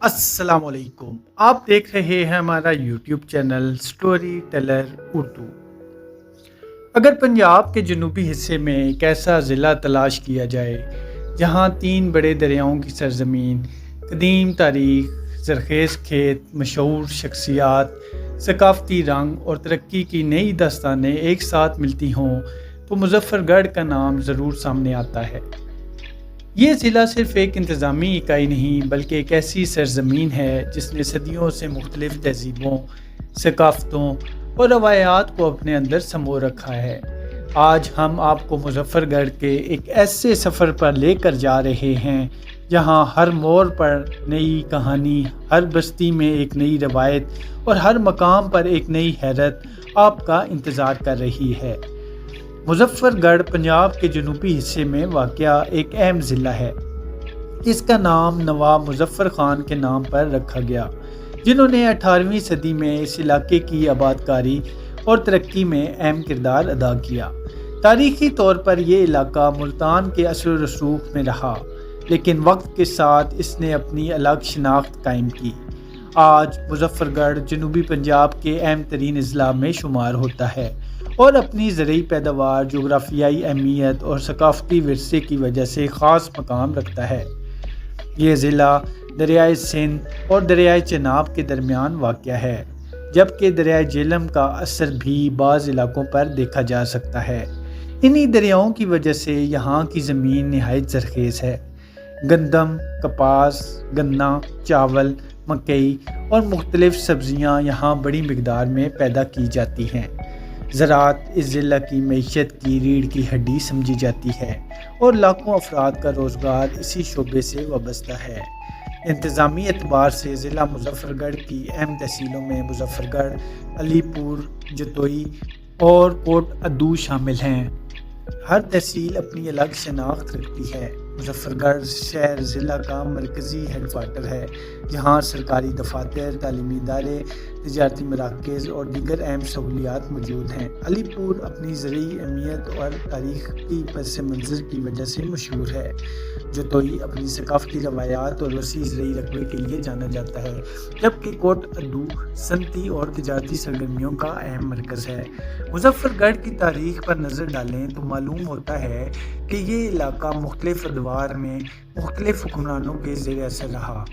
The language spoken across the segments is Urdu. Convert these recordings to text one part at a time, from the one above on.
السلام علیکم، آپ دیکھ رہے ہیں ہمارا YouTube channel story teller Urdu. اگر پنجاب کے جنوبی حصے میں ایک ایسا ضلع تلاش کیا جائے جہاں تین بڑے دریاؤں کی سرزمین، قدیم تاریخ، زرخیز کھیت، مشہور شخصیات، ثقافتی رنگ اور ترقی کی نئی داستانیں ایک ساتھ ملتی ہوں تو مظفر گڑھ کا نام ضرور سامنے آتا ہے۔ یہ ضلع صرف ایک انتظامی اکائی نہیں بلکہ ایک ایسی سرزمین ہے جس نے صدیوں سے مختلف تہذیبوں، ثقافتوں اور روایات کو اپنے اندر سمو رکھا ہے۔ آج ہم آپ کو مظفر گڑھ کے ایک ایسے سفر پر لے کر جا رہے ہیں جہاں ہر موڑ پر نئی کہانی، ہر بستی میں ایک نئی روایت اور ہر مقام پر ایک نئی حیرت آپ کا انتظار کر رہی ہے۔ مظفر گڑھ پنجاب کے جنوبی حصے میں واقع ایک اہم ضلع ہے۔ اس کا نام نواب مظفر خان کے نام پر رکھا گیا، جنہوں نے 18ویں صدی میں اس علاقے کی آبادکاری اور ترقی میں اہم کردار ادا کیا۔ تاریخی طور پر یہ علاقہ ملتان کے اثر و رسوخ میں رہا، لیکن وقت کے ساتھ اس نے اپنی الگ شناخت قائم کی۔ آج مظفر گڑھ جنوبی پنجاب کے اہم ترین اضلاع میں شمار ہوتا ہے اور اپنی زرعی پیداوار، جغرافیائی اہمیت اور ثقافتی ورثے کی وجہ سے خاص مقام رکھتا ہے۔ یہ ضلع دریائے سندھ اور دریائے چناب کے درمیان واقع ہے، جبکہ دریائے جہلم کا اثر بھی بعض علاقوں پر دیکھا جا سکتا ہے۔ انہی دریاؤں کی وجہ سے یہاں کی زمین نہایت زرخیز ہے۔ گندم، کپاس، گنا، چاول، مکئی اور مختلف سبزیاں یہاں بڑی مقدار میں پیدا کی جاتی ہیں۔ زراعت اس ضلع کی معیشت کی ریڑھ کی ہڈی سمجھی جاتی ہے اور لاکھوں افراد کا روزگار اسی شعبے سے وابستہ ہے۔ انتظامی اعتبار سے ضلع مظفر گڑھ کی اہم تحصیلوں میں مظفر گڑھ، علی پور، جتوئی اور کوٹ ادو شامل ہیں۔ ہر تحصیل اپنی الگ شناخت رکھتی ہے۔ مظفر گڑھ شہر ضلع کا مرکزی ہیڈ کوارٹر ہے، جہاں سرکاری دفاتر، تعلیمی ادارے، تجارتی مراکز اور دیگر اہم سہولیات موجود ہیں۔ علی پور اپنی زرعی اہمیت اور تاریخی پس منظر کی وجہ سے مشہور ہے۔ جتوئی اپنی ثقافتی روایات اور وسیع زرعی رقبے کے لیے جانا جاتا ہے، جبکہ کوٹ ادو صنعتی اور تجارتی سرگرمیوں کا اہم مرکز ہے۔ مظفر گڑھ کی تاریخ پر نظر ڈالیں تو معلوم ہوتا ہے کہ یہ علاقہ مختلف ادوار میں مختلف حکمرانوں کے زیر اثر رہا۔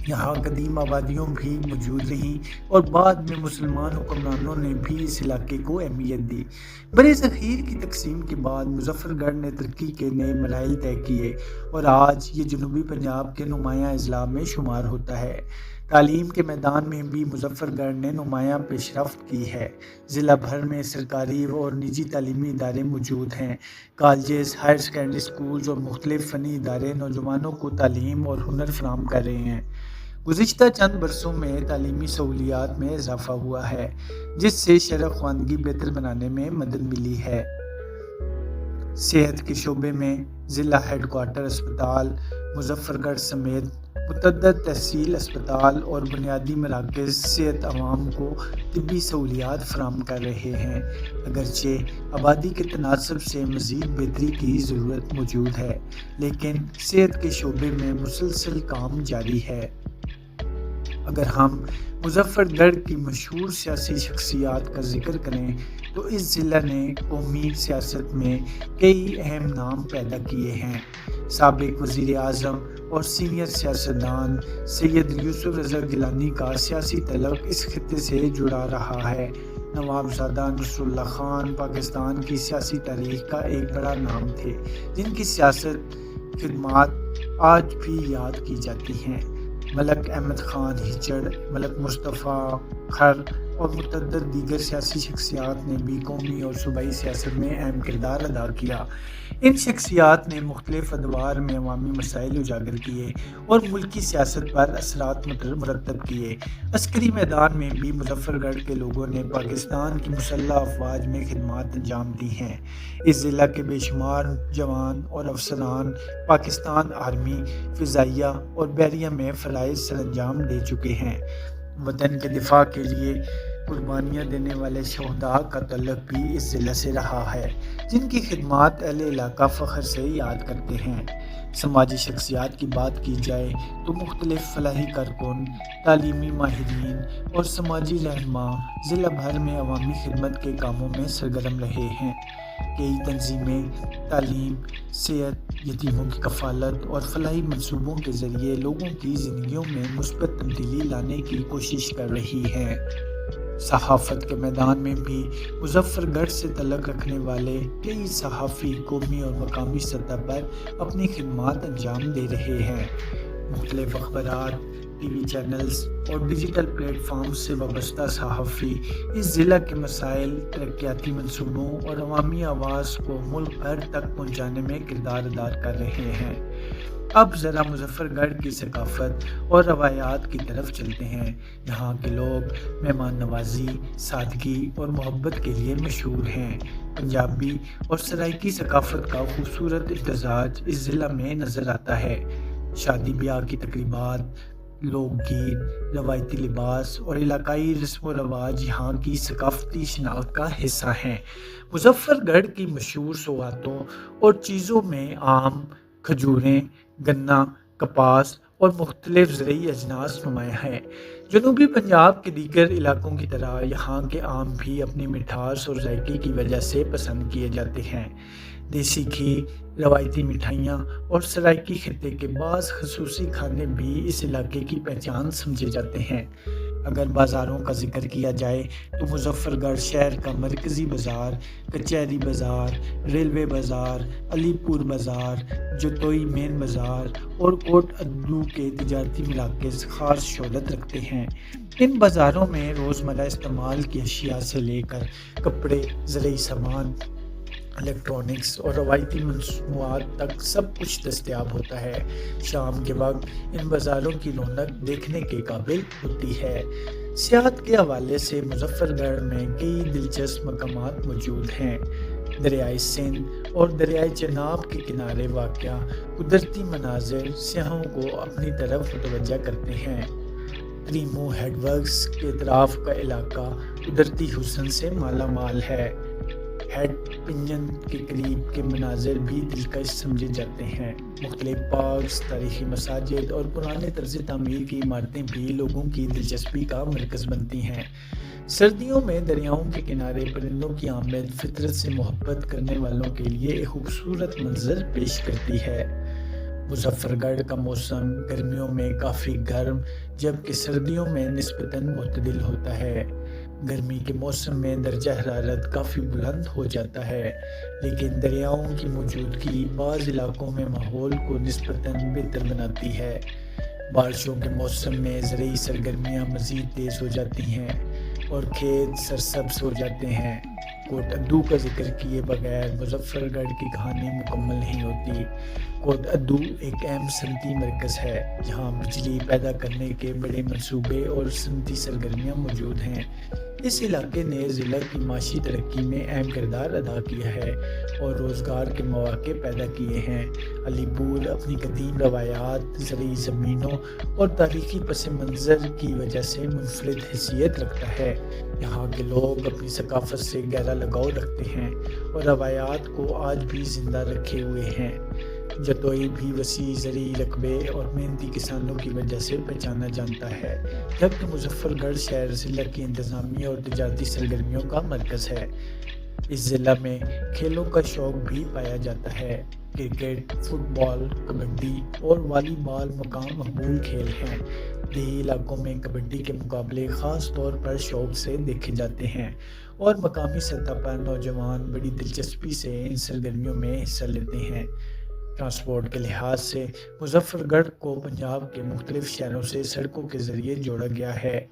یہاں قدیم آبادیوں بھی موجود رہیں اور بعد میں مسلمان حکمرانوں نے بھی اس علاقے کو اہمیت دی۔ برصغیر کی تقسیم کے بعد مظفر گڑھ نے ترقی کے نئے مراحل طے کیے اور آج یہ جنوبی پنجاب کے نمایاں اضلاع میں شمار ہوتا ہے۔ تعلیم کے میدان میں بھی مظفر گڑھ نے نمایاں پیش رفت کی ہے۔ ضلع بھر میں سرکاری اور نجی تعلیمی ادارے موجود ہیں۔ کالجز، ہائر سیکنڈری سکولز اور مختلف فنی ادارے نوجوانوں کو تعلیم اور ہنر فراہم کر رہے ہیں۔ گزشتہ چند برسوں میں تعلیمی سہولیات میں اضافہ ہوا ہے، جس سے شرح خواندگی بہتر بنانے میں مدد ملی ہے۔ صحت کے شعبے میں ضلع ہیڈ کوارٹر اسپتال مظفر گڑھ سمیت متعدد تحصیل اسپتال اور بنیادی مراکز صحت عوام کو طبی سہولیات فراہم کر رہے ہیں، اگرچہ آبادی کے تناسب سے مزید بہتری کی ضرورت موجود ہے، لیکن صحت کے شعبے میں مسلسل کام جاری ہے۔ اگر ہم مظفر گڑھ کی مشہور سیاسی شخصیات کا ذکر کریں تو اس ضلع نے قومی سیاست میں کئی اہم نام پیدا کیے ہیں۔ سابق وزیر اعظم اور سینئر سیاستدان سید یوسف رضا گیلانی کا سیاسی تعلق اس خطے سے جڑا رہا ہے۔ نوابزادہ نصر اللہ خان پاکستان کی سیاسی تاریخ کا ایک بڑا نام تھے، جن کی سیاست خدمات آج بھی یاد کی جاتی ہیں۔ ملک احمد خان ہیچڑ، ملک مصطفیٰ کھر اور متعدد دیگر سیاسی شخصیات نے بھی قومی اور صوبائی سیاست میں اہم کردار ادا کیا۔ ان شخصیات نے مختلف ادوار میں عوامی مسائل اجاگر کیے اور ملکی سیاست پر اثرات مرتب کیے۔ عسکری میدان میں بھی مظفر گڑھ کے لوگوں نے پاکستان کی مسلح افواج میں خدمات انجام دی ہیں۔ اس ضلع کے بے شمار جوان اور افسران پاکستان آرمی، فضائیہ اور بحریہ میں فرائض سر انجام دے چکے ہیں۔ وطن کے دفاع کے لیے قربانیاں دینے والے شہداء کا تعلق بھی اس ضلع سے رہا ہے، جن کی خدمات اہل علاقہ فخر سے یاد کرتے ہیں۔ سماجی شخصیات کی بات کی جائے تو مختلف فلاحی کارکن، تعلیمی ماہرین اور سماجی رہنما ضلع بھر میں عوامی خدمت کے کاموں میں سرگرم رہے ہیں۔ کئی تنظیمیں تعلیم، صحت، یتیموں کی کفالت اور فلاحی منصوبوں کے ذریعے لوگوں کی زندگیوں میں مثبت تبدیلی لانے کی کوشش کر رہی ہیں۔ صحافت کے میدان میں بھی مظفر گڑھ سے تعلق رکھنے والے کئی صحافی قومی اور مقامی سطح پر اپنی خدمات انجام دے رہے ہیں۔ مختلف اخبارات، ٹی وی چینلز اور ڈیجیٹل پلیٹ فارمز سے وابستہ صحافی اس ضلع کے مسائل، ترقیاتی منصوبوں اور عوامی آواز کو ملک بھر تک پہنچانے میں کردار ادا کر رہے ہیں۔ اب ذرا مظفر گڑھ کی ثقافت اور روایات کی طرف چلتے ہیں۔ یہاں کے لوگ مہمان نوازی، سادگی اور محبت کے لیے مشہور ہیں۔ پنجابی اور سرائکی ثقافت کا خوبصورت امتزاج اس ضلع میں نظر آتا ہے۔ شادی بیاہ کی تقریبات، لوک گیت، روایتی لباس اور علاقائی رسم و رواج یہاں کی ثقافتی شناخت کا حصہ ہیں۔ مظفر گڑھ کی مشہور سوغاتوں اور چیزوں میں آم، کھجوریں، گنا، کپاس اور مختلف زرعی اجناس نمایاں ہیں۔ جنوبی پنجاب کے دیگر علاقوں کی طرح یہاں کے آم بھی اپنی مٹھاس اور ذائقے کی وجہ سے پسند کیے جاتے ہیں۔ دیسی گھی، روایتی مٹھائیاں اور سرائکی خطے کے بعض خصوصی کھانے بھی اس علاقے کی پہچان سمجھے جاتے ہیں۔ اگر بازاروں کا ذکر کیا جائے تو مظفر گڑھ شہر کا مرکزی بازار، کچہری بازار، ریلوے بازار، علی پور بازار، جتوئی مین بازار اور کوٹ ادو کے تجارتی مراکز خاص شہرت رکھتے ہیں۔ ان بازاروں میں روزمرہ استعمال کی اشیاء سے لے کر کپڑے، زرعی سامان، الیکٹرانکس اور روایتی مصنوعات تک سب کچھ دستیاب ہوتا ہے۔ شام کے وقت ان بازاروں کی رونق دیکھنے کے قابل ہوتی ہے۔ سیاحت کے حوالے سے مظفر گڑھ میں کئی دلچسپ مقامات موجود ہیں۔ دریائے سندھ اور دریائے چناب کے کنارے واقع قدرتی مناظر سیاحوں کو اپنی طرف متوجہ کرتے ہیں۔ تریمو ہیڈ ورکس کے اطراف کا علاقہ قدرتی حسن سے مالا مال ہے۔ ہیڈ پنجن کے قریب کے مناظر بھی دلکش سمجھے جاتے ہیں۔ مختلف پارکس، تاریخی مساجد اور پرانے طرز تعمیر کی عمارتیں بھی لوگوں کی دلچسپی کا مرکز بنتی ہیں۔ سردیوں میں دریاؤں کے کنارے پرندوں کی آمد فطرت سے محبت کرنے والوں کے لیے ایک خوبصورت منظر پیش کرتی ہے۔ مظفر گڑھ کا موسم گرمیوں میں کافی گرم جبکہ سردیوں میں نسبتاً معتدل ہوتا ہے۔ گرمی کے موسم میں درجہ حرارت کافی بلند ہو جاتا ہے، لیکن دریاؤں کی موجودگی بعض علاقوں میں ماحول کو نسبتاً بہتر بناتی ہے۔ بارشوں کے موسم میں زرعی سرگرمیاں مزید تیز ہو جاتی ہیں اور کھیت سرسبز ہو جاتے ہیں۔ کوٹ ادو کا ذکر کیے بغیر مظفر گڑھ کی کہانی مکمل نہیں ہوتی۔ کوٹ ادو ایک اہم صنعتی مرکز ہے جہاں بجلی پیدا کرنے کے بڑے منصوبے اور صنعتی سرگرمیاں موجود ہیں۔ اس علاقے نے ضلع کی معاشی ترقی میں اہم کردار ادا کیا ہے اور روزگار کے مواقع پیدا کیے ہیں۔ علی پور اپنی قدیم روایات، زرعی زمینوں اور تاریخی پس منظر کی وجہ سے منفرد حیثیت رکھتا ہے۔ یہاں کے لوگ اپنی ثقافت سے گہرا لگاؤ رکھتے ہیں اور روایات کو آج بھی زندہ رکھے ہوئے ہیں۔ جتوئی بھی وسیع زرعی رقبے اور محنتی کسانوں کی وجہ سے پہچانا جاتا ہے، جبکہ مظفر گڑھ شہر ضلع کی انتظامی اور تجارتی سرگرمیوں کا مرکز ہے۔ اس ضلع میں کھیلوں کا شوق بھی پایا جاتا ہے۔ کرکٹ، فٹ بال، کبڈی اور والی بال مقبول کھیل ہیں۔ دیہی علاقوں میں کبڈی کے مقابلے خاص طور پر شوق سے دیکھے جاتے ہیں اور مقامی سطح پر نوجوان بڑی دلچسپی سے ان سرگرمیوں میں حصہ لیتے ہیں۔ ٹرانسپورٹ کے لحاظ سے مظفر گڑھ کو پنجاب کے مختلف شہروں سے سڑکوں کے ذریعے جوڑا گیا ہے۔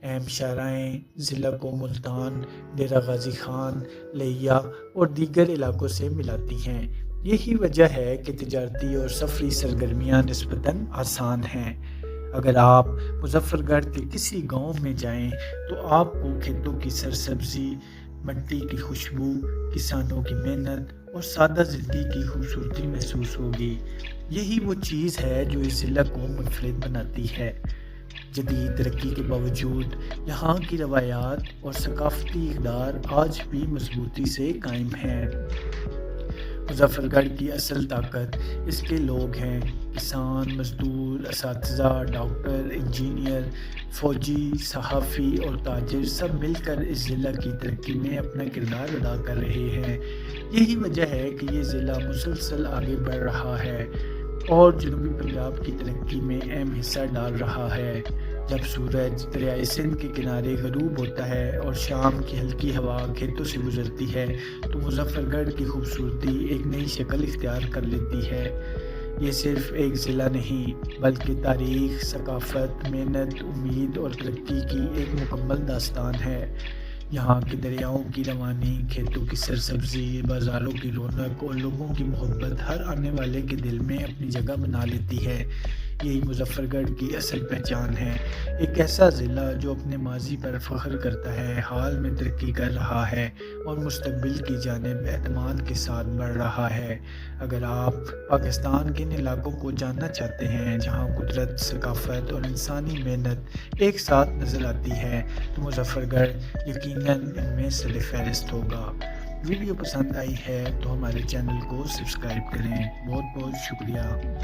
اہم شاہراہیں ضلع کو ملتان، ڈیرہ غازی خان، لہیا اور دیگر علاقوں سے ملاتی ہیں۔ یہی وجہ ہے کہ تجارتی اور سفری سرگرمیاں نسبتاً آسان ہیں۔ اگر آپ مظفر گڑھ کے کسی گاؤں میں جائیں تو آپ کو کھیتوں کی سرسبزی، مٹی کی خوشبو، کسانوں کی محنت اور سادہ زندگی کی خوبصورتی محسوس ہوگی۔ یہی وہ چیز ہے جو اس ضلع کو منفرد بناتی ہے۔ جدید ترقی کے باوجود یہاں کی روایات اور ثقافتی اقدار آج بھی مضبوطی سے قائم ہیں۔ مظفر گڑھ کی اصل طاقت اس کے لوگ ہیں۔ کسان، مزدور، اساتذہ، ڈاکٹر، انجینئر، فوجی، صحافی اور تاجر سب مل کر اس ضلع کی ترقی میں اپنا کردار ادا کر رہے ہیں۔ یہی وجہ ہے کہ یہ ضلع مسلسل آگے بڑھ رہا ہے اور جنوبی پنجاب کی ترقی میں اہم حصہ ڈال رہا ہے۔ جب سورج دریائے سندھ کے کنارے غروب ہوتا ہے اور شام کی ہلکی ہوا کھیتوں سے گزرتی ہے تو مظفر گڑھ کی خوبصورتی ایک نئی شکل اختیار کر لیتی ہے۔ یہ صرف ایک ضلع نہیں بلکہ تاریخ، ثقافت، محنت، امید اور ترقی کی ایک مکمل داستان ہے۔ یہاں کے دریاؤں کی روانی، کھیتوں کی سرسبزی، بازاروں کی رونق اور لوگوں کی محبت ہر آنے والے کے دل میں اپنی جگہ بنا لیتی ہے۔ یہی مظفر گڑھ کی اصل پہچان ہے، ایک ایسا ضلع جو اپنے ماضی پر فخر کرتا ہے، حال میں ترقی کر رہا ہے اور مستقبل کی جانب اعتماد کے ساتھ بڑھ رہا ہے۔ اگر آپ پاکستان کے ان علاقوں کو جاننا چاہتے ہیں جہاں قدرت، ثقافت اور انسانی محنت ایک ساتھ نظر آتی ہے تو مظفر گڑھ یقیناً ان میں سر فہرست ہوگا۔ ویڈیو پسند آئی ہے تو ہمارے چینل کو سبسکرائب کریں۔ بہت بہت شکریہ۔